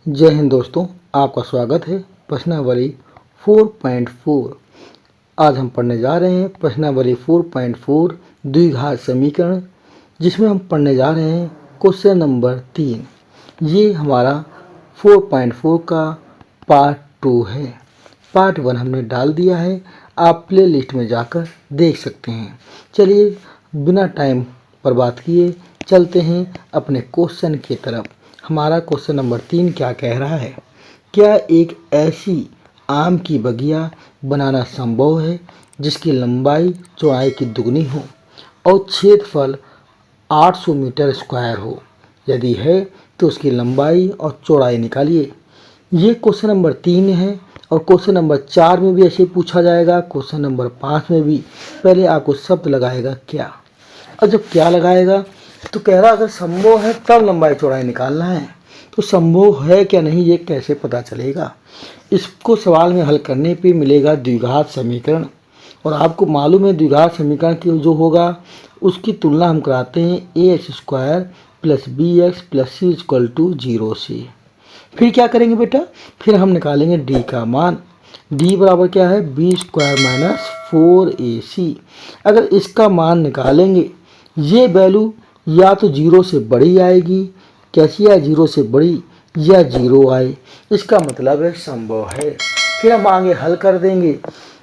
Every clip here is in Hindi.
जय हिंद दोस्तों, आपका स्वागत है प्रश्नावली 4.4। आज हम पढ़ने जा रहे हैं प्रश्नावली 4.4 द्विघात समीकरण, जिसमें हम पढ़ने जा रहे हैं क्वेश्चन नंबर 3। ये हमारा 4.4 का पार्ट 2 है। पार्ट 1 हमने डाल दिया है, आप प्ले लिस्ट में जाकर देख सकते हैं। चलिए बिना टाइम बर्बाद किए चलते हैं अपने क्वेश्चन की तरफ। हमारा क्वेश्चन नंबर 3 क्या कह रहा है? क्या एक ऐसी आम की बगिया बनाना संभव है जिसकी लंबाई चौड़ाई की दुगनी हो और क्षेत्रफल 800 मीटर स्क्वायर हो? यदि है तो उसकी लंबाई और चौड़ाई निकालिए। ये क्वेश्चन नंबर 3 है और क्वेश्चन नंबर 4 में भी ऐसे पूछा जाएगा, क्वेश्चन नंबर 5 में भी। पहले आपको शब्द लगाएगा क्या, और जब क्या लगाएगा तो कह रहा अगर संभव है तब लंबाई चौड़ाई निकालना है। तो संभव है क्या नहीं ये कैसे पता चलेगा? इसको सवाल में हल करने पे मिलेगा द्विघात समीकरण, और आपको मालूम है द्विघात समीकरण की जो होगा उसकी तुलना हम कराते हैं ax² + bx + c = 0 से। फिर क्या करेंगे बेटा? फिर हम निकालेंगे d का मान। d बराबर क्या है? b² - 4ac। अगर इसका मान निकालेंगे ये वैल्यू या तो 0 से बड़ी आएगी, कैसी आए? 0 से बड़ी, या 0 आए। इसका मतलब है संभव है। फिर हम आगे हल कर देंगे,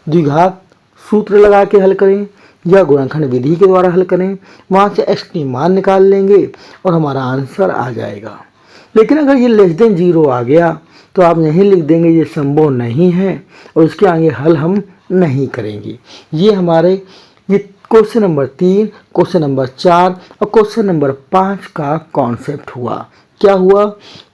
द्विघात सूत्र लगा के हल करें या गुणनखंड विधि के द्वारा हल करें। वहाँ से x की मान निकाल लेंगे और हमारा आंसर आ जाएगा। लेकिन अगर ये <0 आ गया तो आप यहीं लिख देंगे ये संभव नहीं है और इसके आगे हल हम नहीं करेंगे। ये हमारे ये क्वेश्चन नंबर 3, क्वेश्चन नंबर 4 और क्वेश्चन नंबर 5 का कॉन्सेप्ट हुआ। क्या हुआ?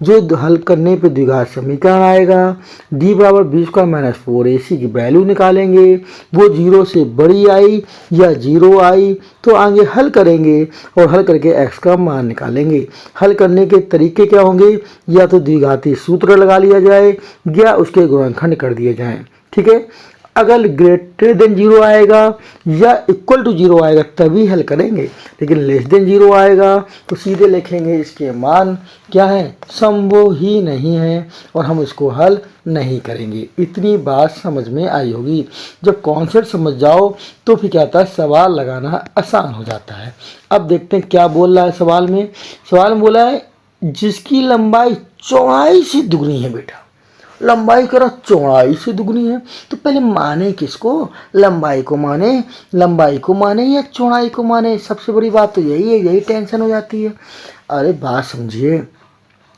जो हल करने पे द्विघात समीकरण आएगा, d बराबर b² - 4ac की वैल्यू निकालेंगे। वो 0 से बड़ी आई या 0 आई तो आगे हल करेंगे और हल करके x का मान निकालेंगे। हल करने के तरीके क्या होंगे? या तो द्विघाती सूत्र लगा लिया जाए या उसके गुणनखंड कर दिए जाएँ। ठीक है, अगर <0 आएगा या = 0 आएगा तभी हल करेंगे, लेकिन <0 आएगा तो सीधे लिखेंगे इसके मान क्या है? संभव ही नहीं है और हम इसको हल नहीं करेंगे। इतनी बात समझ में आई होगी। जब कॉन्सेप्ट समझ जाओ तो फिर क्या होता है, सवाल लगाना आसान हो जाता है। अब देखते हैं क्या बोल रहा है सवाल में। सवाल में बोला है जिसकी लंबाई चौड़ाई से दुगनी है। बेटा लंबाई करा चौड़ाई से दुगनी है तो पहले माने किसको? लंबाई को माने। लंबाई को माने या चौड़ाई को माने? सबसे बड़ी बात तो यही है, यही टेंशन हो जाती है। अरे बात समझिए,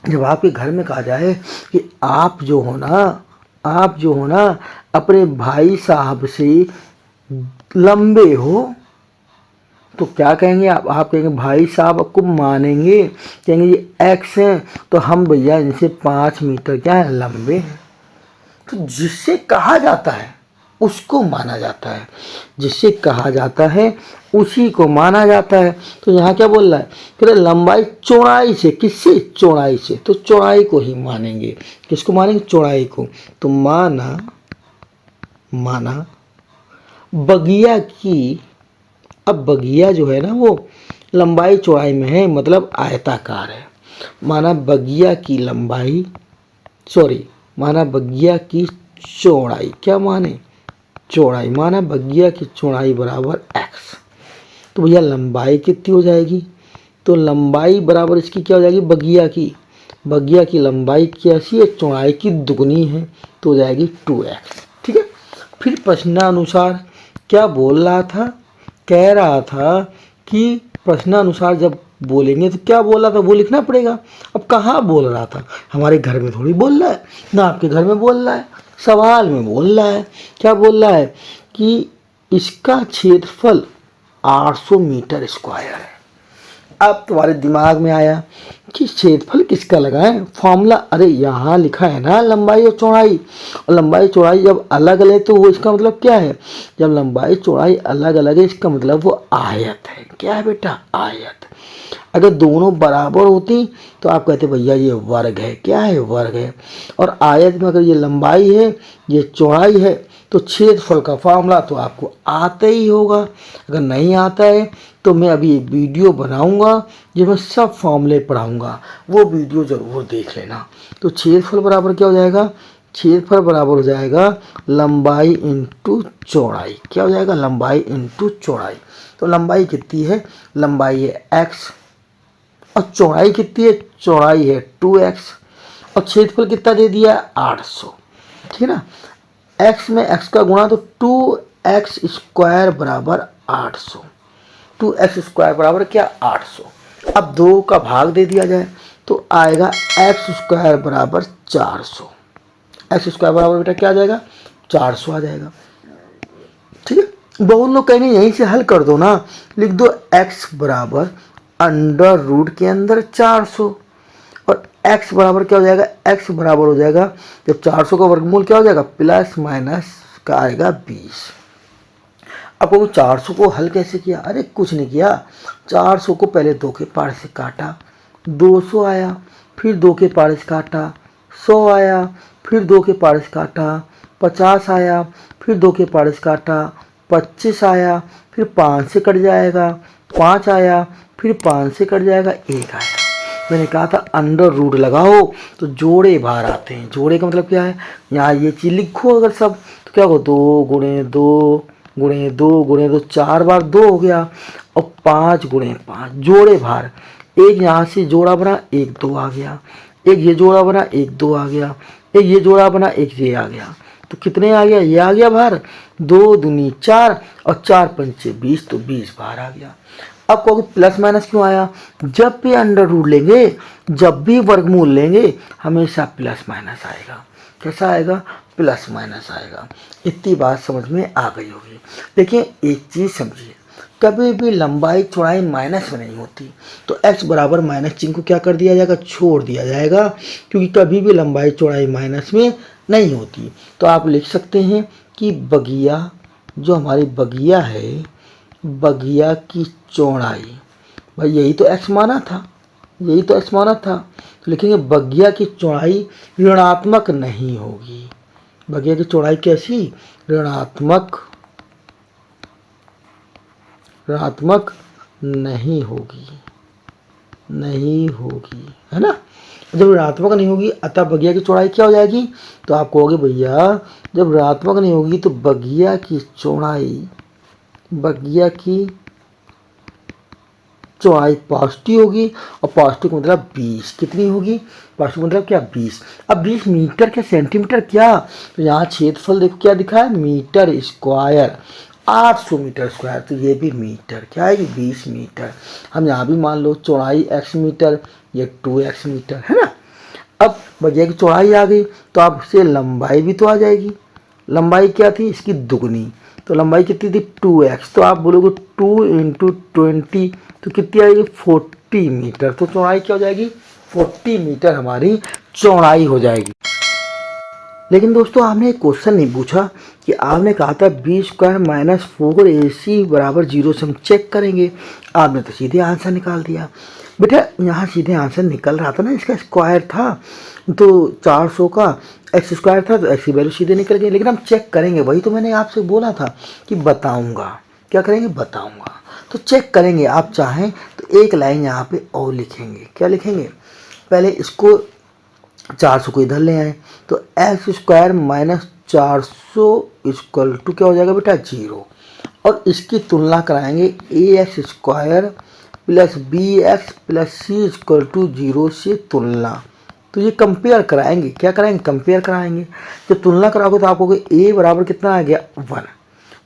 जब आपके घर में कहा जाए कि आप जो हो ना अपने भाई साहब से लंबे हो तो क्या कहेंगे आप कहेंगे भाई साहब आपको मानेंगे, कहेंगे ये x है तो हम भैया इनसे 5 मीटर क्या है लंबे हैं। तो जिससे कहा जाता है उसको माना जाता है, जिससे कहा जाता है उसी को माना जाता है। तो यहाँ क्या बोल रहा है? फिर लंबाई चौड़ाई से, किससे? चौड़ाई से, तो चौड़ाई को ही मानेंगे। किसको मानेंगे? चौड़ाई को। तो माना बगिया की, अब बगिया जो है ना वो लंबाई चौड़ाई में है, मतलब आयताकार है। माना बगिया की लंबाई, माना बगिया की चौड़ाई, क्या माने? चौड़ाई। माना बगिया की चौड़ाई बराबर x। तो भैया लंबाई कितनी हो जाएगी? तो लंबाई बराबर इसकी क्या हो जाएगी? बगिया की लंबाई कैसी है? चौड़ाई की दुगनी है तो हो जाएगी 2x। ठीक है, फिर प्रश्नानुसार क्या बोल रहा था? कह रहा था कि प्रश्नानुसार जब बोलेंगे तो क्या बोल रहा था वो लिखना पड़ेगा। अब कहाँ बोल रहा था? हमारे घर में थोड़ी बोल रहा है, ना आपके घर में बोल रहा है, सवाल में बोल रहा है। क्या बोल रहा है? कि इसका क्षेत्रफल 800 मीटर स्क्वायर है। अब तुम्हारे दिमाग में आया कि क्षेत्रफल किसका लगाएं? फॉर्मूला, अरे यहाँ लिखा है ना लंबाई और चौड़ाई, और लंबाई चौड़ाई जब अलग अलग है तो वो इसका मतलब क्या है? जब लंबाई चौड़ाई अलग अलग है इसका मतलब वो आयत है। क्या है बेटा? आयत। अगर दोनों बराबर होती तो आप कहते भैया ये वर्ग है। क्या है? वर्ग है। और आयत में अगर ये लंबाई है ये चौड़ाई है तो छेदफल का फार्मूला तो आपको आता ही होगा। अगर नहीं आता है तो मैं अभी एक वीडियो बनाऊंगा जिसमें सब फॉर्मूले पढ़ाऊंगा, वो वीडियो ज़रूर देख लेना। तो छेदफल बराबर क्या हो जाएगा, छेदफल बराबर हो जाएगा लंबाई इंटू चौड़ाई। क्या हो जाएगा, लंबाई इंटू चौड़ाई। तो लंबाई कितनी है, लंबाई है x और चौड़ाई कितनी है, चौड़ाई है 2x और छेदफल कितना दे दिया है 800। ठीक है ना, x में x का गुणा तो 2x स्क्वायर बराबर 800, 2x स्क्वायर बराबर क्या 800। अब 2 का भाग दे दिया जाए तो आएगा x स्क्वायर बराबर 400। एक्स स्क्वायर बराबर बेटा क्या आ जाएगा, 400 आ जाएगा। ठीक है, बहुत लोग कहेंगे यहीं से हल कर दो ना, लिख दो x बराबर अंडर रूट के अंदर 400 और x बराबर क्या हो जाएगा, x बराबर हो जाएगा जब 400 का वर्गमूल क्या हो जाएगा प्लस माइनस का आएगा 20। अब वो 400 को हल कैसे किया, अरे कुछ नहीं किया, 400 को पहले 2 के पार से काटा, 200 आया, फिर 2 के पार से काटा, 100 आया, फिर 2 के पार से काटा, 50 आया, फिर 2 के पार से काटा, 25 आया, फिर 5 से कट जाएगा, 5 आया, फिर 5 से कट जाएगा, 1 आया। मैंने कहा था अंडर रूट लगाओ तो जोड़े बाहर आते हैं। जोड़े का मतलब क्या है, यहाँ ये चीज़ लिखो अगर सब तो क्या हो, 2 गुणे 2 गुणे 2 गुणे 2, 4 बार 2 हो गया और 5 गुणे 5 जोड़े बाहर। एक यहाँ से जोड़ा बना, 1 2 आ गया, एक ये जोड़ा बना, 1 2 आ गया, एक ये जोड़ा बना, एक ये आ गया, तो कितने आ गया, ये आ गया बाहर 2 दूनी 4 और 4 पंचे 20, तो 20 बाहर आ गया। अब कहोगे प्लस माइनस क्यों आया, जब भी अंडर रूट लेंगे, जब भी वर्गमूल लेंगे हमेशा प्लस माइनस आएगा। कैसा आएगा, प्लस माइनस आएगा। इतनी बात समझ में आ गई होगी। देखिए एक चीज़ समझिए, कभी भी लंबाई चौड़ाई माइनस में नहीं होती, तो x बराबर माइनस चिन्ह को क्या कर दिया जाएगा, छोड़ दिया जाएगा, क्योंकि कभी भी लंबाई चौड़ाई माइनस में नहीं होती। तो आप लिख सकते हैं कि बगिया, जो हमारी बगिया है, बगिया की चौड़ाई, भाई यही तो x माना था, यही तो x माना था, तो लिखेंगे बगिया की चौड़ाई ऋणात्मक नहीं होगी। बगिया की चौड़ाई कैसी, ऋणात्मक नहीं होगी, नहीं होगी, है ना। जब ऋणात्मक नहीं होगी अतः बगिया की चौड़ाई क्या हो जाएगी, तो आप कहोगे भैया जब ऋणात्मक नहीं होगी तो बगिया की चौड़ाई, बगिया की चौड़ाई पॉजिटिव होगी और पॉजिटिव मतलब 20, कितनी होगी, पॉजिटिव मतलब क्या 20। अब 20 मीटर क्या सेंटीमीटर क्या, तो यहाँ छेदफल देखो क्या दिखा है, मीटर स्क्वायर, 800 मीटर स्क्वायर, तो ये भी मीटर, क्या है, 20 मीटर। हम यहाँ भी मान लो चौड़ाई x मीटर, ये 2x मीटर, है ना। अब बगिया की चौड़ाई आ गई तो अब से लंबाई भी तो आ जाएगी। लंबाई क्या थी, इसकी दुगनी, तो लंबाई कितनी थी 2x, तो आप बोलोगे 2 × 20 तो कितनी आएगी 40 मीटर। तो चौड़ाई क्या हो जाएगी, 40 मीटर हमारी चौड़ाई हो जाएगी। लेकिन दोस्तों आपने एक क्वेश्चन नहीं पूछा कि आपने कहा था b² - 4ac बराबर 0 से हम चेक करेंगे, आपने तो सीधे आंसर निकाल दिया। बेटा यहाँ सीधे आंसर निकल रहा था ना, इसका स्क्वायर था तो 400 का x स्क्वायर था तो x की वैल्यू सीधे निकल गई। लेकिन हम चेक करेंगे, वही तो मैंने आपसे बोला था कि बताऊंगा, क्या करेंगे बताऊंगा, तो चेक करेंगे। आप चाहें तो एक लाइन यहाँ पे और लिखेंगे, क्या लिखेंगे, पहले इसको 400 को इधर ले आए तो x² - 400 = क्या हो जाएगा बेटा 0, और इसकी तुलना कराएंगे ax² + bx + c = 0 से तुलना। तो ये कंपेयर कराएंगे, क्या कराएंगे, कंपेयर कराएंगे। जब तुलना कराओगे तो आप कहोगे a बराबर कितना आ गया 1,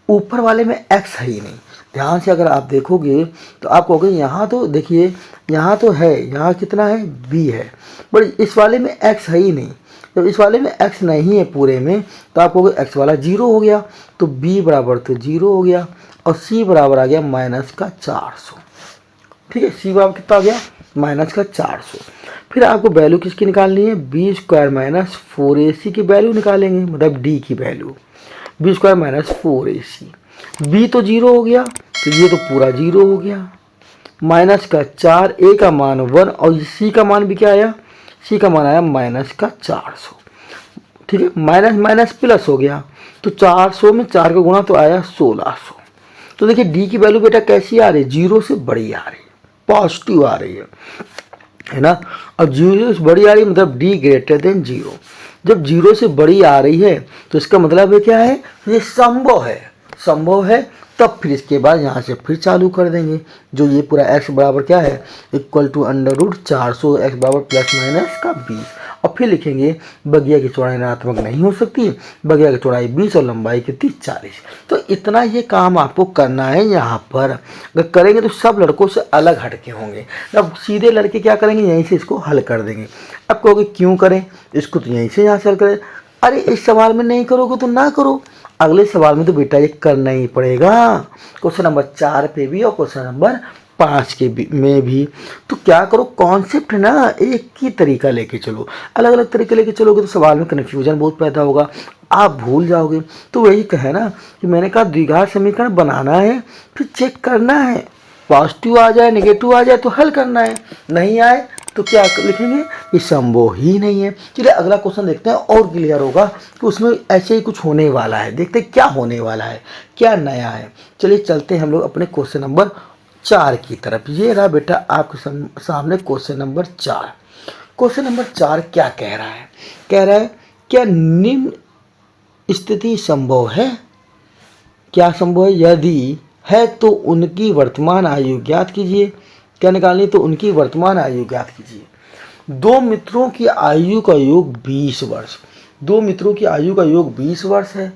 ऊपर वाले में x है ही नहीं। ध्यान से अगर आप देखोगे तो आप कहोगे यहाँ तो देखिए, यहाँ तो है, यहाँ कितना है b है, बट इस वाले में x है ही नहीं। जब इस वाले में x नहीं है पूरे में तो आप कहोगे x वाला 0 हो गया, तो b बराबर तो 0 हो गया और c बराबर आ गया -400। ठीक है, c बराबर कितना आ गया -400। फिर आपको वैल्यू किसकी निकालनी है, b² - 4ac की वैल्यू निकालेंगे, मतलब d की वैल्यू, b² - 4ac। b तो 0 हो गया तो ये तो पूरा 0 हो गया, -4, a का मान 1 और c का मान भी क्या आया, c का मान आया -400। ठीक है, माइनस माइनस प्लस हो गया, तो 400 में 4 का गुणा तो आया 1600। तो देखिए डी की वैल्यू बेटा कैसी आ रही है, 0 से बड़ी आ रही है, पॉजिटिव आ रही है ना। और 0 से बड़ी आ रही है मतलब डी ग्रेटर देन 0। जब 0 से बड़ी आ रही है तो इसका मतलब है क्या है, ये संभव है, संभव है। तब फिर इसके बाद यहाँ से फिर चालू कर देंगे, जो ये पूरा x बराबर क्या है, इक्वल टू √400, x बराबर प्लस माइनस का 20। और फिर लिखेंगे बगिया की चौड़ाई ऋणात्मक नहीं हो सकती, बगिया की चौड़ाई 20 और लंबाई कितनी 40। तो इतना ये काम आपको करना है यहाँ पर। अगर करेंगे तो सब लड़कों से अलग हटके होंगे। अब सीधे लड़के क्या करेंगे, यहीं से इसको हल कर देंगे। अब कहोगे क्यों करें इसको, तो यहीं से यहाँ से हल करें। अरे इस सवाल में नहीं करोगे तो ना करो, अगले सवाल में तो बेटा ये करना ही पड़ेगा। क्वेश्चन नंबर 4 पे भी और क्वेश्चन नंबर 5 के में भी। तो क्या करो, कॉन्सेप्ट ना एक ही तरीका लेके चलो, अलग अलग तरीके लेके चलोगे तो सवाल में कन्फ्यूजन बहुत पैदा होगा, आप भूल जाओगे। तो वही कहे ना कि मैंने कहा द्विघात समीकरण बनाना है, फिर चेक करना है, पॉजिटिव आ जाए नेगेटिव आ जाए तो हल करना है, नहीं आए तो क्या लिखेंगे, ये संभव ही नहीं है। चलिए अगला क्वेश्चन देखते हैं और क्लियर होगा कि उसमें ऐसे ही कुछ होने वाला है। देखते हैं क्या होने वाला है, क्या नया है। चलिए चलते हैं हम लोग अपने क्वेश्चन नंबर 4 की तरफ। ये रहा बेटा आपके सामने क्वेश्चन नंबर 4। क्वेश्चन नंबर 4 क्या कह रहा है, कह रहा है क्या निम्न स्थिति संभव है। क्या संभव है, यदि है तो उनकी वर्तमान आयु ज्ञात कीजिए। क्या निकालनी, तो उनकी वर्तमान आयु ज्ञात कीजिए। दो मित्रों की आयु का योग 20 वर्ष, दो मित्रों की आयु का योग 20 वर्ष है।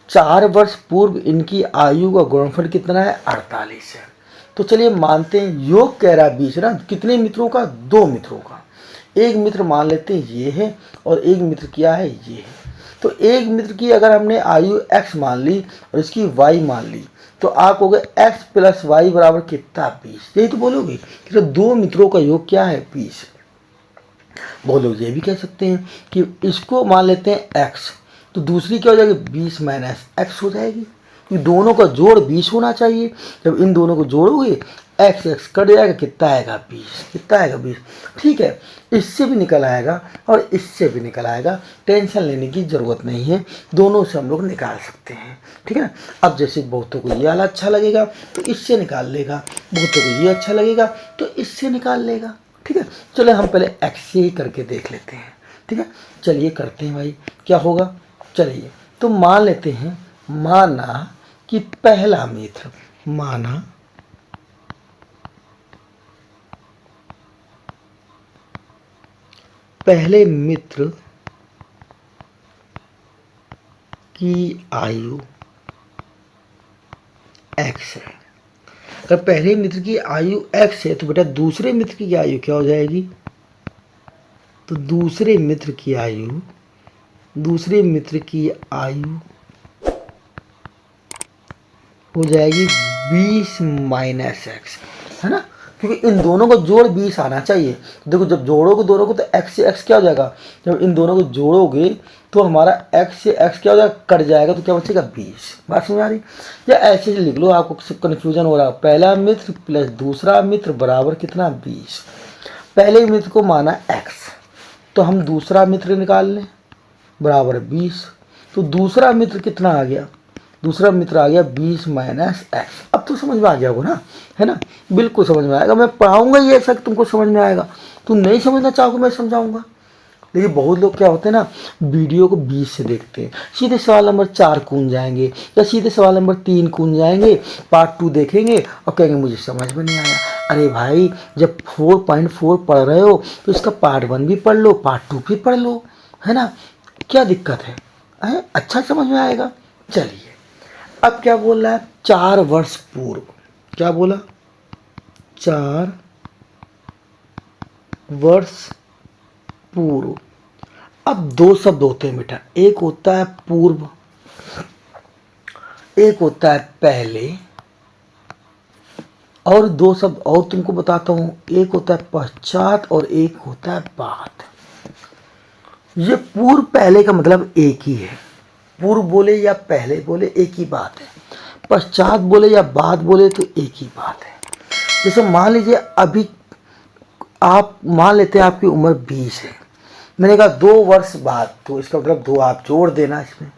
4 वर्ष पूर्व इनकी आयु का गुणनफल कितना है, 48 है। तो चलिए मानते हैं योग कह रहा है 20 ना, कितने मित्रों का, दो मित्रों का। एक मित्र मान लेते हैं ये है और एक मित्र क्या है, ये है। तो एक मित्र की अगर हमने आयु x मान ली और इसकी y मान ली तो आप कहोगे x प्लस वाई बराबर कितना, 20। यही तो बोलोगे कि तो दो मित्रों का योग क्या है, 20। बहुत लोग ये भी कह सकते हैं कि इसको मान लेते हैं x, तो दूसरी क्या हो जाएगी, 20 माइनस x हो जाएगी। ये दोनों का जोड़ 20 होना चाहिए। जब इन दोनों को जोड़ोगे x x कट जाएगा, कितना आएगा, 20। कितना आएगा, 20। ठीक है, इससे भी निकल आएगा और इससे भी निकल आएगा, टेंशन लेने की ज़रूरत नहीं है, दोनों से हम लोग निकाल सकते हैं। ठीक है ना। अब जैसे बहुतों को ये वाला अच्छा लगेगा तो इससे निकाल लेगा, बहुतों को ये अच्छा लगेगा तो इससे निकाल लेगा। ठीक है, चलो हम पहले x से ही करके देख लेते हैं। ठीक है, चलिए करते हैं भाई, क्या होगा। चलिए तो मान लेते हैं, माना कि पहला मित्र, माना पहले मित्र की आयु x है। अगर पहले मित्र की आयु x है तो बेटा दूसरे मित्र की आयु क्या हो जाएगी, तो दूसरे मित्र की आयु हो जाएगी 20 माइनस x, है ना, क्योंकि इन दोनों का जोड़ 20 आना चाहिए। देखो जब जोड़ोगे दोनों को तो x से x क्या हो जाएगा, जब इन दोनों को जोड़ोगे तो हमारा x से x क्या हो जाएगा, कट जाएगा, तो क्या बचेगा, 20। बात समझ आ रही। या ऐसे ही लिख लो, आपको कन्फ्यूजन हो रहा है, पहला मित्र प्लस दूसरा मित्र बराबर कितना, 20। पहले मित्र को माना x, तो हम दूसरा मित्र निकाल लें बराबर 20। तो दूसरा मित्र कितना आ गया, दूसरा मित्र आ गया 20 माइनस x। अब तो समझ में आ गया होगा ना, है ना, बिल्कुल समझ में आएगा। मैं पढ़ाऊंगा ये ऐसा कि तुमको समझ में आएगा, तुम नहीं समझना चाहोगे मैं समझाऊंगा। देखिए बहुत लोग क्या होते हैं ना, वीडियो को 20 से देखते हैं, सीधे सवाल नंबर 4 कून जाएंगे या सीधे सवाल नंबर 3 कून जाएंगे, पार्ट 2 देखेंगे और कहेंगे मुझे समझ में नहीं आया। अरे भाई जब 4.4 पढ़ रहे हो तो इसका पार्ट 1 भी पढ़ लो, पार्ट 2 भी पढ़ लो, है ना, क्या दिक्कत है, अच्छा समझ में आएगा। चलिए अब क्या बोल रहा है, 4 वर्ष पूर्व, क्या बोला, 4 वर्ष पूर्व। अब दो शब्द होते हैं बेटा, एक होता है पूर्व, एक होता है पहले, और दो शब्द और तुमको बताता हूं, एक होता है पश्चात और एक होता है बाद। ये पूर्व पहले का मतलब एक ही है, पूर्व बोले या पहले बोले एक ही बात है, पश्चात बोले या बाद बोले तो एक ही बात है। जैसे मान लीजिए अभी आप मान लेते हैं आपकी उम्र 20 है, मैंने कहा 2 वर्ष बाद, तो इसका मतलब 2 आप जोड़ देना इसमें,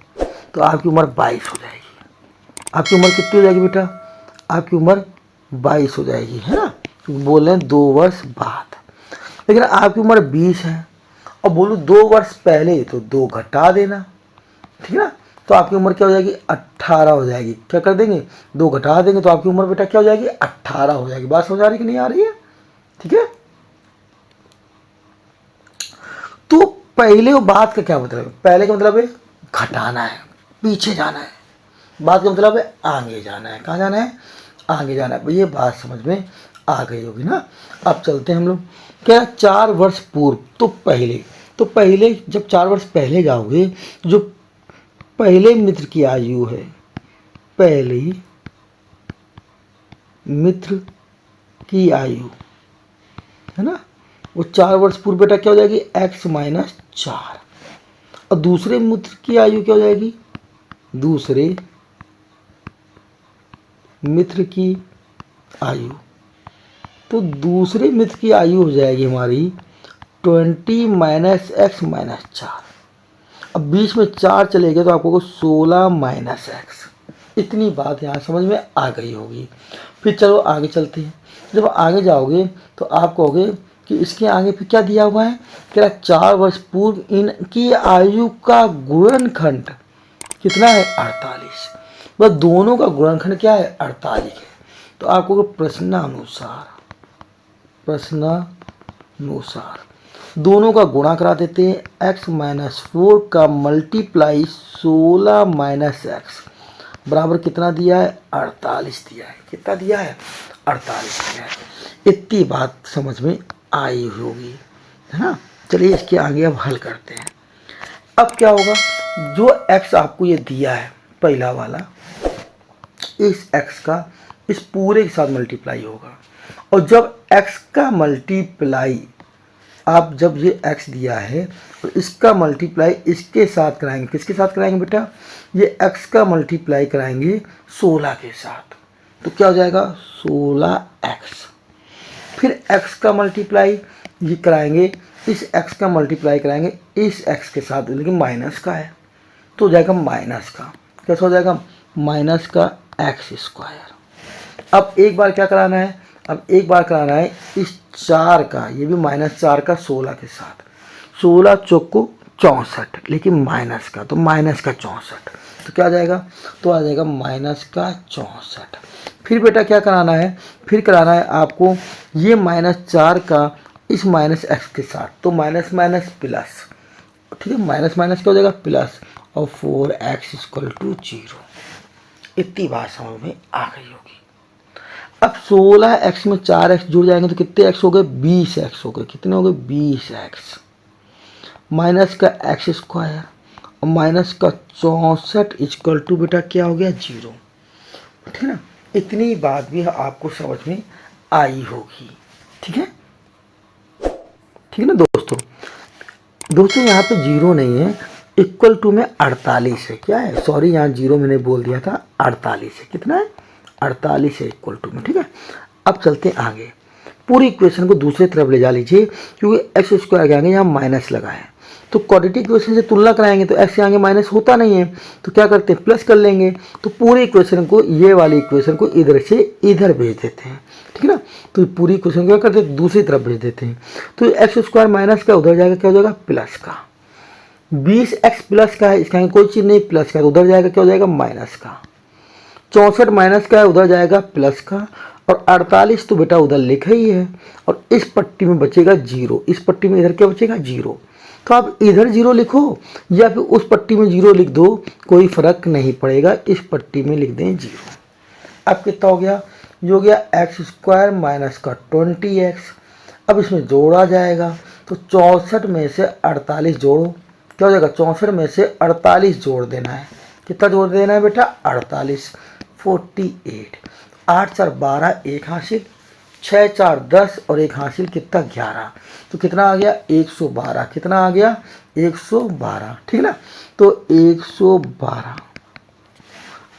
तो आपकी उम्र 22 हो जाएगी। आपकी उम्र कितनी हो जाएगी बेटा? आपकी उम्र 22 हो जाएगी, है ना। बोल रहे हैं 2 वर्ष बाद। लेकिन आपकी उम्र 20 है और बोलूँ 2 वर्ष पहले, तो 2 घटा देना, ठीक है ना। तो आपकी उम्र क्या हो जाएगी? 18 हो जाएगी। क्या कर देंगे? 2 घटा देंगे तो आपकी उम्र बेटा क्या हो जाएगी? 18 हो जाएगी। बात समझ आ रही कि नहीं आ रही है? ठीक है। तो पहले वो बात का क्या मतलब है? पहले का मतलब है घटाना है, पीछे जाना है। बात का मतलब है आगे जाना है। कहाँ जाना है? आगे जाना है। ये बात समझ में आ गई होगी ना। अब चलते हैं हम लोग। क्या 4 वर्ष पूर्व, तो पहले जब 4 वर्ष पहले जाओगे, जो पहले मित्र की आयु है, पहले मित्र की आयु है ना, वो 4 वर्ष पूर्व बेटा क्या हो जाएगी? x minus 4। और दूसरे मित्र की आयु क्या हो जाएगी? दूसरे मित्र की आयु, तो दूसरे मित्र की आयु हो जाएगी हमारी 20 माइनस एक्स माइनस 4। अब बीच में 4 चले गए तो आपको 16 माइनस एक्स। इतनी बात यहाँ समझ में आ गई होगी। फिर चलो आगे चलते हैं। जब आगे जाओगे तो आप कहोगे कि इसके आगे फिर क्या दिया हुआ है? क्या 4 वर्ष पूर्व इनकी आयु का गुणनखंड कितना है? 48। बस दोनों का गुणनखंड क्या है? 48 है। तो आपको प्रश्नानुसार दोनों का गुणा करा देते हैं। x माइनस 4 का मल्टीप्लाई 16 माइनस एक्स बराबर कितना दिया है? 48 दिया है। कितना दिया है? 48 दिया है। इतनी बात समझ में आई होगी, है ना। चलिए इसके आगे अब हल करते हैं। अब क्या होगा? जो x आपको ये दिया है पहला वाला, इस x का इस पूरे के साथ मल्टीप्लाई होगा। और जब x का मल्टीप्लाई आप जब ये x दिया है तो इसका मल्टीप्लाई इसके साथ कराएंगे। किसके साथ कराएंगे बेटा? ये x का मल्टीप्लाई कराएंगे 16 के साथ, तो क्या हो जाएगा? 16x। फिर x का मल्टीप्लाई ये कराएंगे, इस x का मल्टीप्लाई कराएंगे इस x के साथ, लेकिन माइनस का है तो हो जाएगा माइनस का। कैसा हो जाएगा? माइनस का एक्स स्क्वायर। अब एक बार क्या कराना है? अब एक बार कराना है इस 4 का, ये भी -4 का 16 के साथ। 16 चौको 64, लेकिन माइनस का, तो माइनस का 64। तो क्या आ जाएगा? तो आ जाएगा माइनस का 64। फिर बेटा क्या कराना है? फिर कराना है आपको ये -4 का इस माइनस एक्स के साथ, तो माइनस माइनस प्लस, ठीक है। माइनस माइनस क्या हो जाएगा? प्लस, और 4x = 0। इतनी बात समझ में आ गई होगी। अब 16x में 4x जुड़ जाएंगे तो कितने x हो गए? 20x हो गए। कितने हो गए? 20x। माइनस का एक्स स्क्वायर और माइनस का 64 = बेटा क्या हो गया? 0, ठीक है ना। इतनी बात भी आपको समझ में आई होगी, ठीक है। ठीक है ना दोस्तों यहाँ पे 0 नहीं है, = में 48 है। क्या है? सॉरी, यहाँ 0 मैंने बोल दिया था, 48 है। कितना है? 48 है = में, ठीक है। अब चलते हैं आगे। पूरी इक्वेशन को दूसरी तरफ ले जा लीजिए, क्योंकि x स्क्वायर के आगे यहाँ माइनस लगा है, तो क्वाड्रेटिक इक्वेशन से तुलना कराएंगे तो x के आगे माइनस होता नहीं है, तो क्या करते हैं? प्लस कर लेंगे। तो पूरी इक्वेशन को, ये वाली इक्वेशन को इधर से इधर भेज देते हैं, ठीक है ना। तो पूरी इक्वेशन को क्या करते हैं? दूसरी तरफ भेज देते हैं। तो x स्क्वायर माइनस का उधर जाएगा, क्या हो जाएगा? प्लस का। 20x प्लस का है, इसके आगे कोई चीज़ नहीं, प्लस का, तो उधर जाएगा, क्या हो जाएगा? माइनस का। 64 माइनस का है, उधर जाएगा प्लस का। और 48 तो बेटा उधर लिखा ही है, और इस पट्टी में बचेगा 0। इस पट्टी में इधर क्या बचेगा? 0। तो आप इधर 0 लिखो या फिर उस पट्टी में 0 लिख दो, कोई फर्क नहीं पड़ेगा। इस पट्टी में लिख दें 0। अब कितना हो गया? ये हो गया x स्क्वायर माइनस का 20x। अब इसमें जोड़ा जाएगा, तो 64 में से 48 जोड़ो, क्या हो जाएगा? 64 में से 48 जोड़ देना है। कितना जोड़ देना है बेटा? 48। 48। 8 4 12, 1 हासिल, 6 4 10 और 1 हासिल, कितना? 11। तो कितना आ गया? 112। कितना आ गया? 112, ठीक ना। तो 112।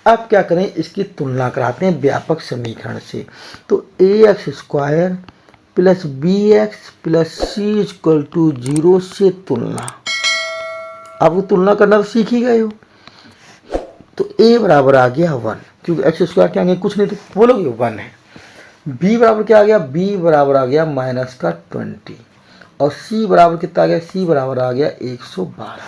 अब क्या करें? इसकी तुलना कराते हैं व्यापक समीकरण से। तो ax square plus b x plus C equal to 0 से तुलना। आपको तुलना करना तो सीख ही गए हो। तो ए बराबर आ गया 1, क्योंकि एक्स स्क्वायर के आगे कुछ नहीं तो बोलोगे 1 है। बी बराबर क्या आ गया, बी बराबर आ गया -20, और सी बराबर कितना आ गया, सी बराबर आ गया 112।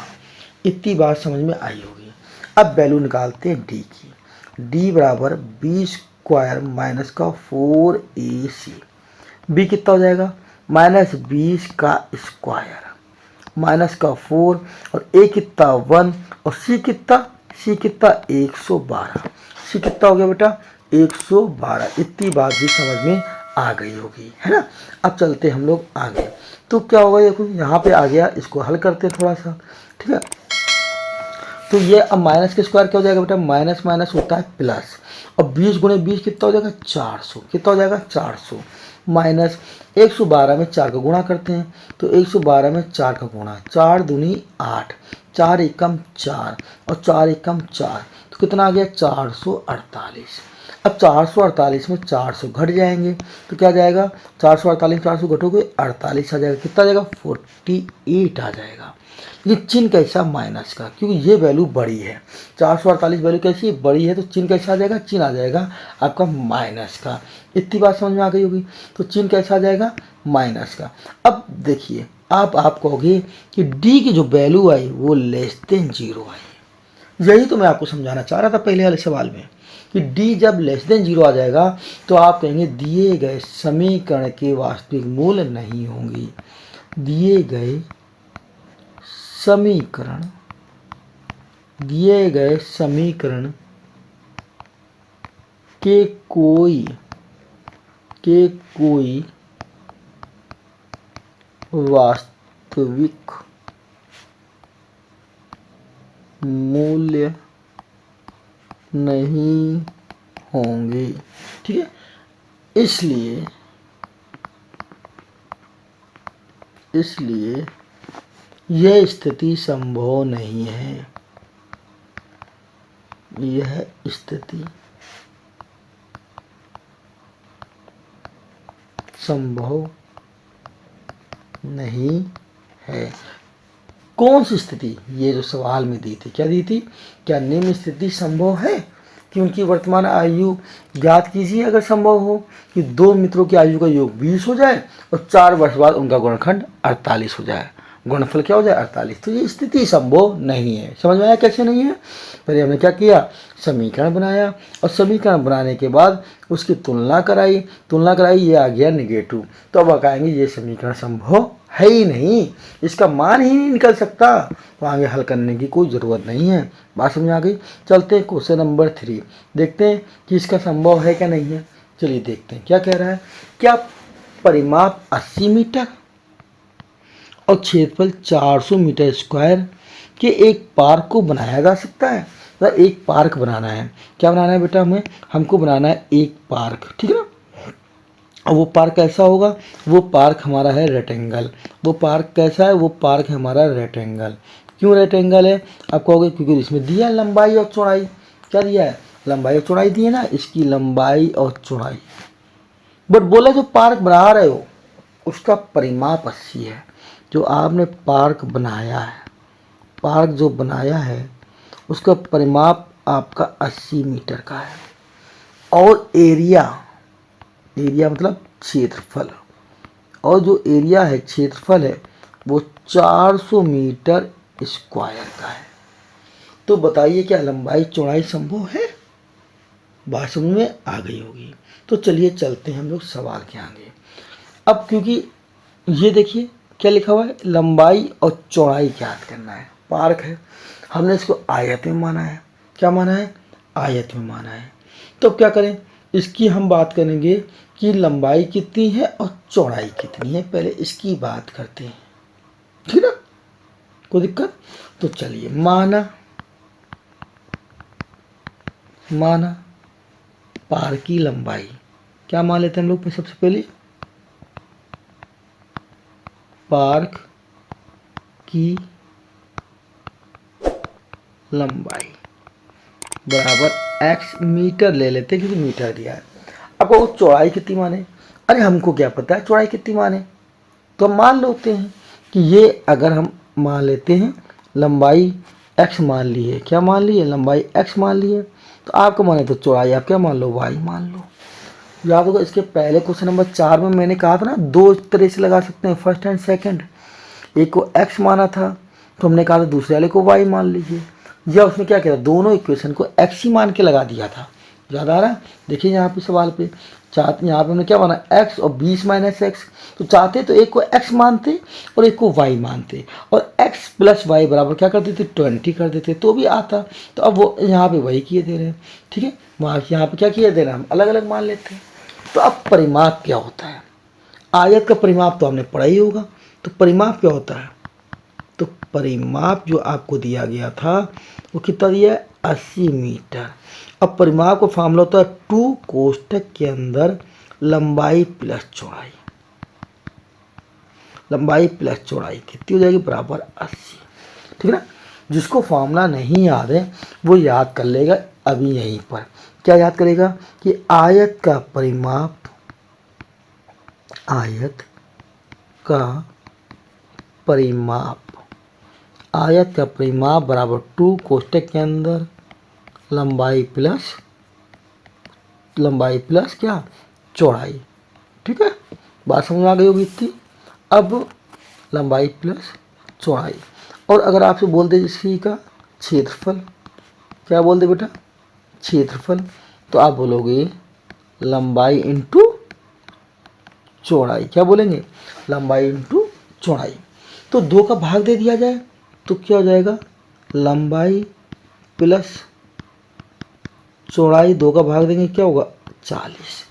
इतनी बात समझ में आई होगी। अब वैल्यू निकालते हैं डी की। डी बराबर बी स्क्वायर माइनस का 4ac। बी कितना हो जाएगा, -20 का स्क्वायर माइनस का 4, और ए कितना 1, और सी कितना 112। सी कितना हो गया बेटा 112। इतनी बात भी समझ में आ गई होगी, है ना। अब चलते हम लोग आगे। तो क्या होगा, देखो यहाँ पे आ गया, इसको हल करते हैं थोड़ा सा, ठीक है। तो ये अब माइनस के स्क्वायर क्या हो जाएगा बेटा, माइनस माइनस होता है प्लस, और 20 गुणे 20 कितना हो जाएगा 400। कितना हो जाएगा 400, माइनस 112 में 4 का गुणा करते हैं। तो 112 में 4 का गुणा, 4 दूनी 8, 4 एकम 4, और 4 एकम 4, तो कितना आ गया 448। अब 448 में 400 घट जाएंगे तो क्या जाएगा, 448 400 घटोगे 48 आ जाएगा। कितना आ जाएगा 48 आ जाएगा। ये चिन्ह कैसा माइनस का, क्योंकि ये वैल्यू बड़ी है। 448 वैल्यू कैसी है, बड़ी है, तो चिन्ह कैसा आ जाएगा, चिन्ह आ जाएगा आपका माइनस का। इतनी बात समझ में आ गई होगी। तो चिन्ह कैसा आ जाएगा, माइनस का। अब देखिए आप कहोगे कि डी की जो वैल्यू आई वो लेस देन 0 आई। यही तो मैं आपको समझाना चाह रहा था पहले वाले सवाल में, कि डी जब लेस देन 0 आ जाएगा तो आप कहेंगे दिए गए समीकरण के वास्तविक मूल नहीं होंगे। दिए गए समीकरण के कोई वास्तविक मूल्य नहीं होंगे, ठीक है। इसलिए यह स्थिति संभव नहीं है। यह स्थिति संभव नहीं है। कौन सी स्थिति, ये जो सवाल में दी थी, क्या दी थी, क्या निम्न स्थिति संभव है कि उनकी वर्तमान आयु ज्ञात कीजिए अगर संभव हो, कि 2 मित्रों की आयु का योग 20 हो जाए और 4 वर्ष बाद उनका गुणनखंड 48 हो जाए, गुणनफल क्या हो जाए 48। तो ये स्थिति संभव नहीं है। समझ में आया कैसे नहीं है। पहले हमने क्या किया, समीकरण बनाया, और समीकरण बनाने के बाद उसकी तुलना कराई, ये आ गया नेगेटिव। तो अब कहेंगे ये समीकरण संभव है ही नहीं, इसका मान ही नहीं निकल सकता, तो आगे हल करने की कोई ज़रूरत नहीं है। बात समझ आ गई। चलते हैं क्वेश्चन नंबर 3, देखते हैं कि इसका संभव है क्या नहीं है। चलिए देखते हैं क्या कह रहा है। क्या परिमाप 80 मीटर और क्षेत्रफल 400 मीटर स्क्वायर के एक पार्क को बनाया जा सकता है। तो एक पार्क बनाना है, क्या बनाना है बेटा, हमको बनाना है एक पार्क, ठीक है ना। और वो पार्क कैसा होगा, वो पार्क हमारा है रेक्टेंगल। वो पार्क कैसा है, वो पार्क है हमारा रेक्टेंगल। क्यों रेक्टेंगल है, आप कहोगे क्योंकि इसमें दिया है लंबाई और चौड़ाई। क्या दिया है, लंबाई और चौड़ाई दी है ना, इसकी लंबाई और चौड़ाई। बट बोला जो पार्क बना रहे हो उसका परिमाप 80 है। जो आपने पार्क बनाया है, पार्क जो बनाया है उसका परिमाप आपका 80 मीटर का है, और एरिया मतलब क्षेत्रफल, और जो एरिया है क्षेत्रफल है वो 400 मीटर स्क्वायर का है। तो बताइए क्या लंबाई चौड़ाई संभव है। बात समझ में आ गई होगी। तो चलिए चलते हैं हम लोग सवाल के आगे। अब क्योंकि ये देखिए क्या लिखा हुआ है, लंबाई और चौड़ाई ज्ञात करना है। पार्क है, हमने इसको आयत में माना है। क्या माना है, आयत में माना है। तो क्या करें, इसकी हम बात करेंगे कि लंबाई कितनी है और चौड़ाई कितनी है। पहले इसकी बात करते हैं, ठीक है ना, कोई दिक्कत। तो चलिए माना पार्क की लंबाई क्या मान लेते हैं हम लोग सबसे पहले, पार्क की लंबाई बराबर x मीटर ले लेते हैं क्योंकि मीटर दिया है। अब वो चौड़ाई कितनी माने, अरे हमको क्या पता है चौड़ाई कितनी मान है, तो हम मान लेते हैं कि ये अगर हम मान लेते हैं लंबाई x मान ली है, क्या मान ली है, लंबाई x मान ली है, तो आपको माने तो चौड़ाई आप क्या मान लो, y मान लो। याद होगा इसके पहले क्वेश्चन नंबर 4 में मैंने कहा था ना, दो तरह से लगा सकते हैं, फर्स्ट एंड सेकंड। एक को x माना था तो हमने कहा था दूसरे वाले को y मान लीजिए, या उसमें क्या किया था, दोनों इक्वेशन को x ही मान के लगा दिया था। याद आ रहा है, देखिए यहाँ पे सवाल पे यहाँ पे हमने क्या माना, x और 20 माइनस एक्स, तो चाहते तो एक को x मानते और एक को y मानते, और x प्लस वाई बराबर क्या कर देते, 20 कर देते तो भी आता। तो अब वो यहाँ पे वही किए दे रहे हैं, ठीक है, वहाँ यहाँ पे क्या किए दे रहे हैं, हम अलग अलग मान लेते हैं। तो अब परिमाप क्या होता है, आयत का परिमाप तो हमने पढ़ा ही होगा, तो परिमाप क्या होता है, तो परिमाप जो आपको दिया गया था वो कितना दिया है, 80 मीटर। अब परिमाप का फार्मूला होता है 2 कोष्ठक के अंदर लंबाई प्लस चौड़ाई, लंबाई प्लस चौड़ाई कितनी हो जाएगी, बराबर 80, ठीक है ना। जिसको फार्मूला नहीं याद है वो याद कर लेगा अभी यहीं पर। क्या याद करेगा कि आयत का परिमाप, आयत का परिमाप, आयत का परिमाप बराबर 2 कोष्ठक के अंदर लंबाई प्लस क्या, चौड़ाई, ठीक है, बात समझ में आ गई होगी इतनी। अब लंबाई प्लस चौड़ाई, और अगर आपसे बोल दे इसी का क्षेत्रफल, क्या बोल दे बेटा, क्षेत्रफल, तो आप बोलोगे लंबाई इंटू चौड़ाई, क्या बोलेंगे, लंबाई इंटू चौड़ाई। तो 2 का भाग दे दिया जाए तो क्या हो जाएगा, लंबाई प्लस चौड़ाई 2 का भाग देंगे क्या होगा, 40।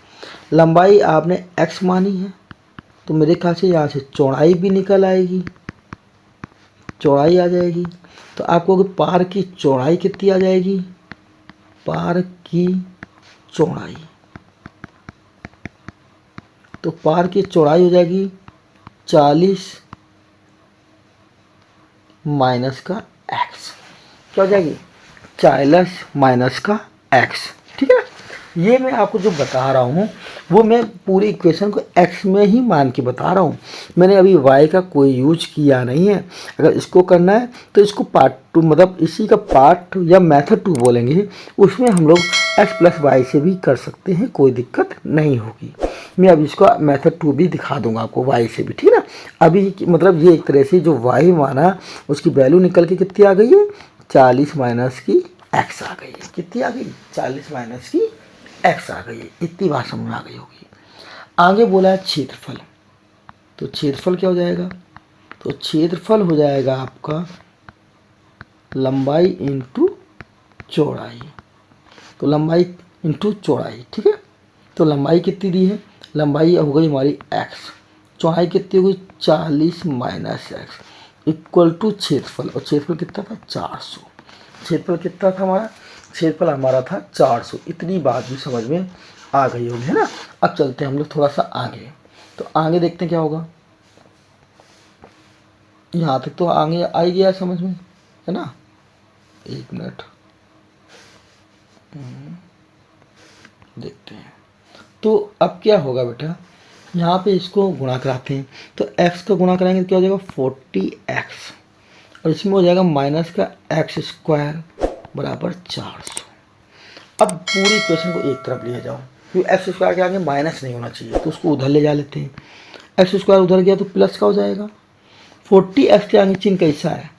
लंबाई आपने x मानी है तो मेरे ख्याल से यहाँ से चौड़ाई भी निकल आएगी, चौड़ाई आ जाएगी। तो आपको पार की चौड़ाई कितनी आ जाएगी, पार की चौड़ाई, तो पार की चौड़ाई हो जाएगी 40 माइनस का x, क्या हो जाएगी, 40 माइनस का x, ठीक है ना। ये मैं आपको जो बता रहा हूँ वो मैं पूरी इक्वेशन को x में ही मान के बता रहा हूँ, मैंने अभी y का कोई यूज किया नहीं है। अगर इसको करना है तो इसको पार्ट 2, मतलब इसी का पार्ट या मेथड 2 बोलेंगे, उसमें हम लोग x प्लस वाई से भी कर सकते हैं, कोई दिक्कत नहीं होगी। मैं अब इसका मेथड 2 भी दिखा दूंगा आपको y से भी, ठीक है ना। अभी मतलब ये एक तरह से जो y माना उसकी वैल्यू निकल के कितनी आ गई है, 40 माइनस की x आ गई है, कितनी आ गई, 40 माइनस की x आ गई है, इतनी बात समझ में आ गई होगी। आगे बोला है क्षेत्रफल, तो क्षेत्रफल क्या हो जाएगा, तो क्षेत्रफल हो जाएगा आपका लंबाई इंटू चौड़ाई, तो लंबाई इंटू चौड़ाई, ठीक है। तो लंबाई कितनी दी है, लंबाई हो गई हमारी x, चौड़ाई कितनी हो गई 40 माइनस एक्स इक्वल टू क्षेत्रफल, और क्षेत्रफल कितना था 400, क्षेत्रफल कितना था हमारा, क्षेत्रफल हमारा था 400। इतनी बात भी समझ में आ गई होगी, है ना। अब चलते हैं हम लोग थोड़ा सा आगे, तो आगे देखते हैं क्या होगा, यहाँ तक तो आगे आ ही गया समझ में, है ना। एक मिनट देखते हैं, तो अब क्या होगा बेटा, यहाँ पे इसको गुणा कराते हैं, तो x का गुणा कराएंगे तो क्या हो जाएगा 40x, और इसमें हो जाएगा माइनस का x स्क्वायर बराबर 400। अब पूरी इक्वेशन को एक तरफ ले जाओ, क्योंकि एक्स स्क्वायर के आगे माइनस नहीं होना चाहिए, तो उसको उधर ले जा लेते हैं। एक्स स्क्वायर उधर गया तो प्लस का हो जाएगा, 40x के आगे चिन्ह कैसा है,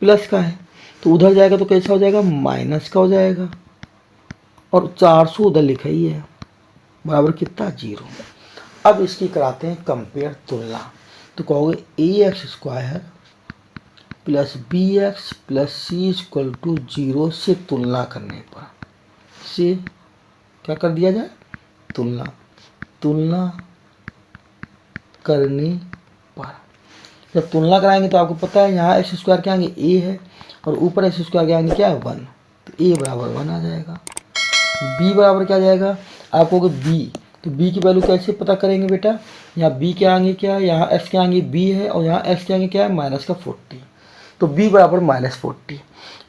प्लस का है, तो उधर जाएगा तो कैसा हो जाएगा, माइनस का हो जाएगा, और 400 उधर लिखा ही है, बराबर कितना 0। अब इसकी कराते हैं कंपेयर, तुलना, तो कहोगे ax square plus bx plus C equal to 0 से तुलना करने पर, से क्या कर दिया जाए, तुलना, तुलना करने पर। जब तुलना कराएंगे तो आपको पता है यहाँ एक्स स्क्वायर के आगे a है और ऊपर एक्स स्क्वायर के आगे क्या है 1, तो a बराबर 1 आ जाएगा। b बराबर क्या आ जाएगा, आपको b, तो b की वैल्यू कैसे पता करेंगे बेटा, यहाँ b के आगे क्या है, यहाँ x के आगे b है और यहाँ x के आगे क्या है माइनस का 40, तो b बराबर -40।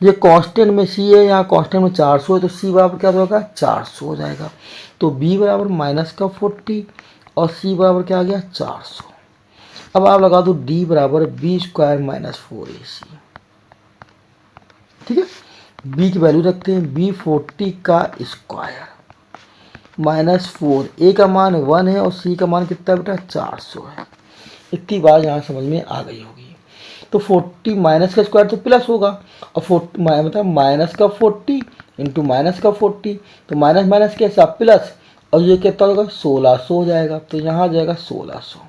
ये कांस्टेंट में c है, यहाँ कांस्टेंट में 400 है, तो c बराबर क्या होगा 400 हो जाएगा। तो b बराबर -40 और सी बराबर क्या आ गया 400। अब आप लगा दो डी बराबर बी स्क्वायर माइनस 4ac। ठीक है, बी की वैल्यू रखते हैं, बी 40 का स्क्वायर माइनस 4, ए का मान 1 है और सी का मान कितना बेटा 400 है। इतनी बात यहाँ समझ में आ गई होगी। तो 40 माइनस का स्क्वायर तो प्लस होगा, और 40 मतलब माइनस का 40 इंटू माइनस का 40, तो माइनस माइनस कैसा प्लस, और ये कितना होगा 1600 हो जाएगा। तो यहाँ आ जाएगा 1600,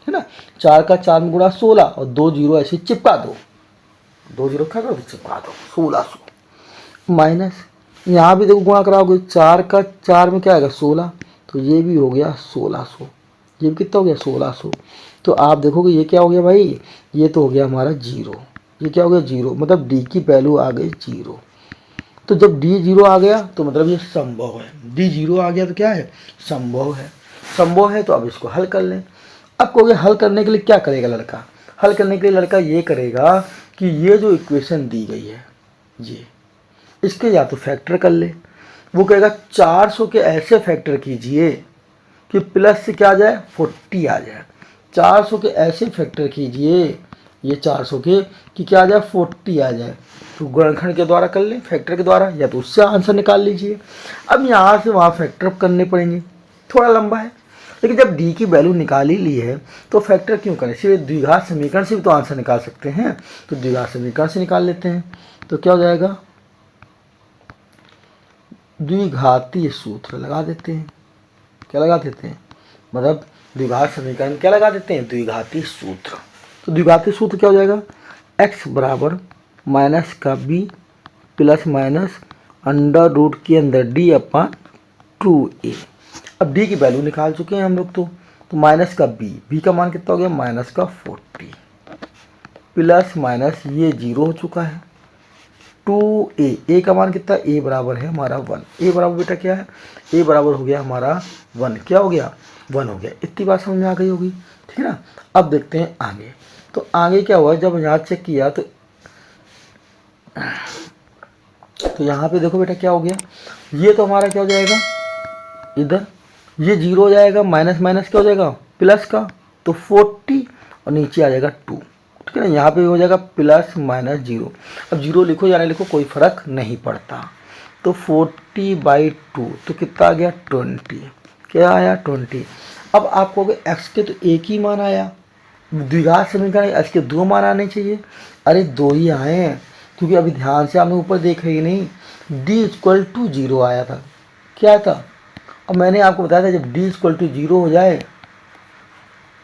है ना। 4 का 4 में गुणा 16 और 2 जीरो ऐसे चिपका दो, 2 जीरो क्या करो चिपका दो 1600 माइनस, यहाँ भी देखो गुणा कराओगे 4 का 4 में क्या आएगा 16, तो ये भी हो गया 1600, ये भी कितना हो गया 1600। तो आप देखोगे ये क्या हो गया भाई, ये तो हो गया हमारा जीरो, ये क्या हो गया जीरो, मतलब डी की वैल्यू आ गई जीरो। तो जब डी जीरो आ गया तो मतलब ये संभव है, डी जीरो आ गया तो क्या है संभव है, संभव है। तो अब इसको हल कर लें। अब कहोगे हल करने के लिए क्या करेगा लड़का, हल करने के लिए लड़का ये करेगा कि ये जो इक्वेशन दी गई है ये, इसके या तो फैक्टर कर ले। वो कहेगा 400 के ऐसे फैक्टर कीजिए कि प्लस से क्या आ जाए 40 आ जाए, 400 के ऐसे फैक्टर कीजिए ये 400 के कि क्या आ जाए 40 आ जाए। तो गुणनखंड के द्वारा कर लें, फैक्टर के द्वारा, या तो उससे आंसर निकाल लीजिए। अब यहाँ से वहाँ फैक्टर करने पड़ेंगे, थोड़ा लंबा है, लेकिन जब डी की वैल्यू निकाल ही ली है तो फैक्टर क्यों करें, सिर्फ द्विघात समीकरण से भी तो आंसर निकाल सकते हैं। तो द्विघात समीकरण से निकाल लेते हैं। तो क्या हो जाएगा, द्विघातीय सूत्र लगा देते हैं। क्या लगा देते हैं, मतलब द्विघात समीकरण क्या लगा देते हैं, द्विघातीय सूत्र। तो द्विघातीय सूत्र क्या हो जाएगा, x बराबर माइनस का b plus minus under root के अंदर d अपॉन 2a। अब d की वैल्यू निकाल चुके हैं हम लोग। तो माइनस का b का मान कितना हो गया माइनस का 40 प्लस माइनस ये जीरो हो चुका है 2a, का मान कितना, a बराबर है हमारा 1, a बराबर बेटा क्या है, a बराबर हो गया हमारा 1, क्या हो गया 1 हो गया। इतनी बात समझ में आ गई होगी, ठीक है ना। अब देखते हैं आगे। तो आगे क्या हुआ, जब यहाँ चेक किया तो यहाँ पे देखो बेटा क्या हो गया, ये तो हमारा क्या हो जाएगा, इधर ये जीरो हो जाएगा, माइनस माइनस क्या हो जाएगा प्लस का, तो 40 और नीचे आ जाएगा 2, ठीक है ना। यहाँ पे हो जाएगा प्लस माइनस जीरो। अब जीरो लिखो या नहीं लिखो कोई फर्क नहीं पड़ता। तो 40/2 तो कितना आ गया 20, क्या आया 20। अब आप कहोगे एक्स के तो एक ही मान आया, द्विघात समीकरण एक्स के दो मान आने चाहिए। अरे दो ही आए हैं, क्योंकि अभी ध्यान से आपने ऊपर देखा ही नहीं, d = 0 आया था, क्या था। अब मैंने आपको बताया था जब d = 0 हो जाए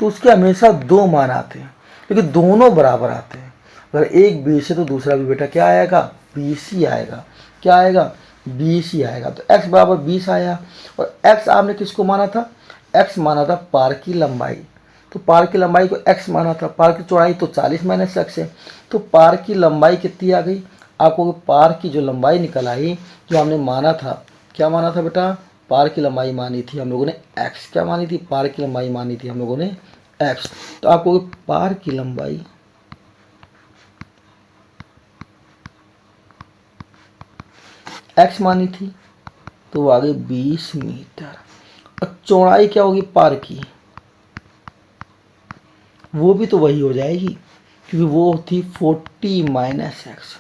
तो उसके हमेशा दो मान आते हैं, लेकिन दोनों बराबर आते हैं। अगर एक 20 है तो दूसरा भी बेटा क्या आएगा 20 ही आएगा, क्या आएगा 20 ही आएगा। तो x बराबर 20 आया, और x आपने किसको माना था, x माना था पार की लंबाई। तो पार की लंबाई को x माना था, पार की चौड़ाई तो 40 - x है। तो पार की लंबाई कितनी आ गई, आपको पार की जो लंबाई निकल आई जो हमने माना था, क्या माना था बेटा, पार की लंबाई मानी थी हम लोगों ने x, क्या मानी थी, पार की लंबाई मानी थी हम लोगों ने x। तो आपको पार की लंबाई x मानी थी, तो वो आ गई 20 मीटर। और चौड़ाई क्या होगी पार की, वो भी तो वही हो जाएगी, क्योंकि वो थी 40 - x।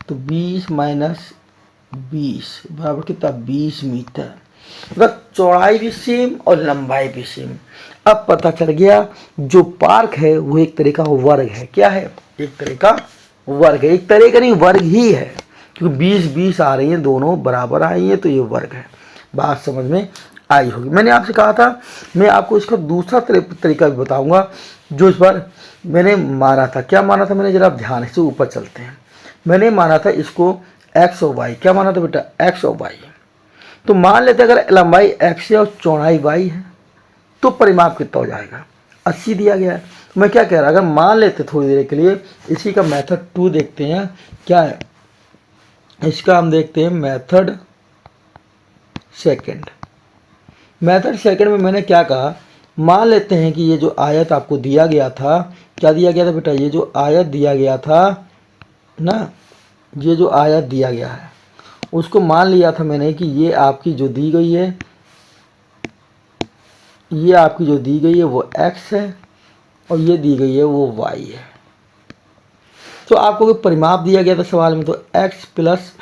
तो 20 - 20 बराबर कितना 20 मीटर। मतलब चौड़ाई भी सेम और लंबाई भी सेम। अब पता चल गया जो पार्क है वो एक तरह का वर्ग है, क्या है, एक तरह का वर्ग है, एक तरह का नहीं वर्ग ही है, क्योंकि 20 आ रही हैं, दोनों बराबर आई हैं, तो ये वर्ग है। बात समझ में आई होगी। मैंने आपसे कहा था मैं आपको इसका दूसरा तरीका भी बताऊंगा, जो इस बार मैंने माना था। क्या माना था मैंने, जरा ध्यान से ऊपर चलते हैं। मैंने माना था इसको x और y, क्या माना था बेटा x और y। तो मान लेते अगर लंबाई x है और चौड़ाई y है तो परिमाप कितना हो जाएगा 80 दिया गया है। तो मैं क्या कह रहा, अगर मान लेते थोड़ी देर के लिए इसी का मेथड 2 देखते हैं, क्या है इसका, हम देखते हैं मेथड सेकंड। मेथड सेकंड में मैंने क्या कहा, मान लेते हैं कि ये जो आयत आपको दिया गया था, क्या दिया गया था बेटा, ये जो आयत दिया गया था ना, ये जो आयत दिया गया है उसको मान लिया था मैंने कि ये आपकी जो दी गई है ये आपकी जो दी गई है वो x है और ये दी गई है वो y है। तो आपको कोई परिमाप दिया गया था सवाल में, तो x प्लस,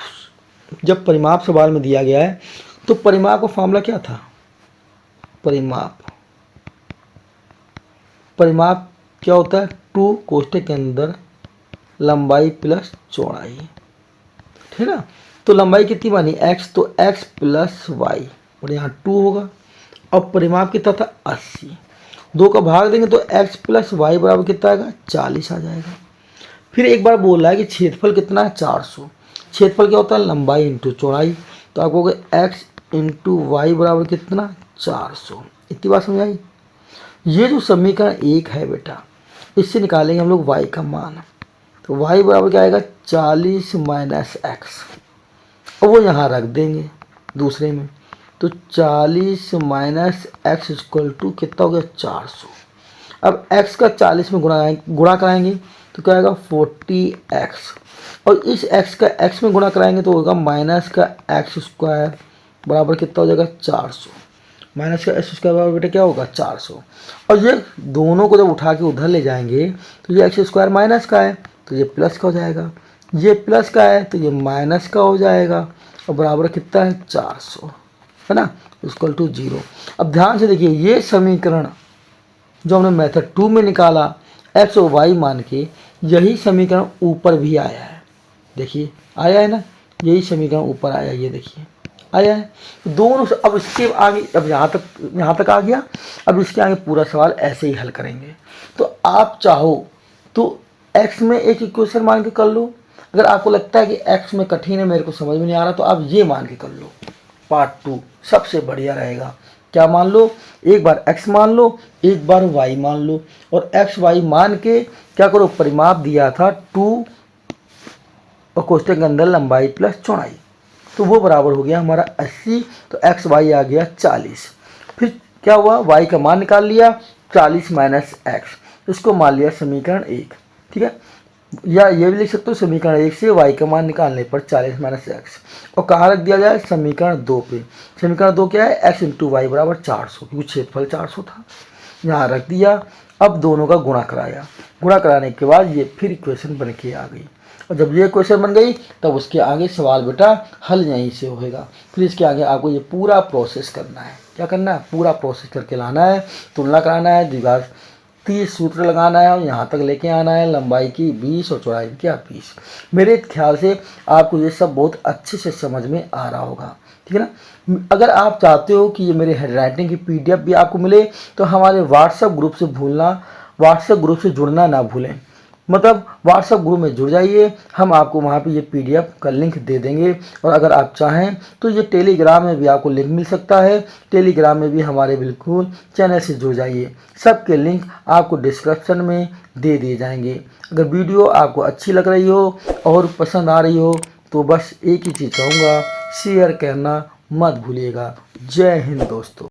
जब परिमाप सवाल में दिया गया है तो परिमाप का फॉर्मूला क्या था? परिमाप क्या होता है? 2 कोष्ठक के अंदर लंबाई प्लस चौड़ाई, ठीक है ना। तो लंबाई कितनी बनी? x, तो x प्लस y और यहाँ 2 होगा। अब परिमाप कितना था? 80। 2 का भाग देंगे तो x प्लस वाई बराबर कितना आएगा? 40 आ जाएगा। फिर एक बार बोल रहा है कि क्षेत्रफल कितना है? 400। क्षेत्रफल क्या होता है? लंबाई इंटू चौड़ाई। तो आप कहोगे x इंटू वाई बराबर कितना? 400। इतनी बात समझ आई? ये जो समीकरण 1 है बेटा, इससे निकालेंगे हम लोग y का मान। तो y बराबर क्या आएगा? 40 माइनस एक्स। अब वो यहाँ रख देंगे दूसरे में, तो 40 माइनस एक्स इक्वल टू कितना हो गया? 400। अब x का 40 में गुणा कराएंगे तो क्या आएगा? 40x। और इस x का x में गुणा कराएंगे तो होगा माइनस का एक्स स्क्वायर बराबर कितना हो जाएगा? 400। माइनस का एक्स स्क्वायर बराबर बेटा क्या होगा? 400। और ये दोनों को जब उठा के उधर ले जाएंगे तो ये एक्स स्क्वायर माइनस का है तो ये प्लस का हो जाएगा, ये प्लस का है तो ये माइनस का हो जाएगा, और बराबर कितना है? 400, है ना, इक्वल टू 0। अब ध्यान से देखिए, ये समीकरण जो हमने मेथड 2 में निकाला x और y मान के, यही समीकरण ऊपर भी आया है। देखिए आया है ना, यही समीकरण ऊपर आया, ये देखिए आया है। दोनों से अब इसके आगे, अब यहाँ तक आ गया। अब इसके आगे पूरा सवाल ऐसे ही हल करेंगे। तो आप चाहो तो x में एक इक्वेशन मान के कर लो। अगर आपको लगता है कि x में कठिन है, मेरे को समझ में नहीं आ रहा, तो आप ये मान के कर लो। पार्ट 2 सबसे बढ़िया रहेगा। क्या मान लो? एक बार x मान लो, एक बार y मान लो, और x y मान के क्या करो? परिमाप दिया था 2 और कोष्ठक के अंदर लंबाई प्लस चौड़ाई, तो वो बराबर हो गया हमारा 80। तो x y आ गया 40। फिर क्या हुआ? y का मान निकाल लिया, 40 माइनस एक्स, इसको मान लिया समीकरण 1, ठीक है। या ये भी लिख सकते हो समीकरण 1 से y का मान निकालने पर 40 माइनस एक्स, और कहाँ रख दिया जाए? समीकरण 2 पे। समीकरण 2 क्या है? x इंटू वाई बराबर 400, क्योंकि क्षेत्रफल 400 था, यहाँ रख दिया। अब दोनों का गुणा कराया, गुणा कराने के बाद ये फिर इक्वेशन बन के आ गई, और जब ये इक्वेशन बन गई तब उसके आगे सवाल बेटा हल यहीं से होएगा। फिर इसके आगे आपको ये पूरा प्रोसेस करना है। क्या करना है? पूरा प्रोसेस करके लाना है, तुलना कराना है, द्विघात 30 सूत्र लगाना है और यहाँ तक लेके आना है, लंबाई की 20 और चौड़ाई क्या 20। मेरे ख्याल से आपको ये सब बहुत अच्छे से समझ में आ रहा होगा, ठीक है ना। अगर आप चाहते हो कि ये मेरे हैंडराइटिंग की PDF भी आपको मिले, तो हमारे व्हाट्सएप ग्रुप से जुड़ना ना भूलें। मतलब व्हाट्सएप ग्रुप में जुड़ जाइए, हम आपको वहाँ पे ये PDF का लिंक दे देंगे। और अगर आप चाहें तो ये टेलीग्राम में भी आपको लिंक मिल सकता है, टेलीग्राम में भी हमारे बिल्कुल चैनल से जुड़ जाइए। सबके लिंक आपको डिस्क्रिप्शन में दे दिए जाएंगे। अगर वीडियो आपको अच्छी लग रही हो और पसंद आ रही हो तो बस एक ही चीज़ कहूँगा, शेयर करना मत भूलिएगा। जय हिंद दोस्तों।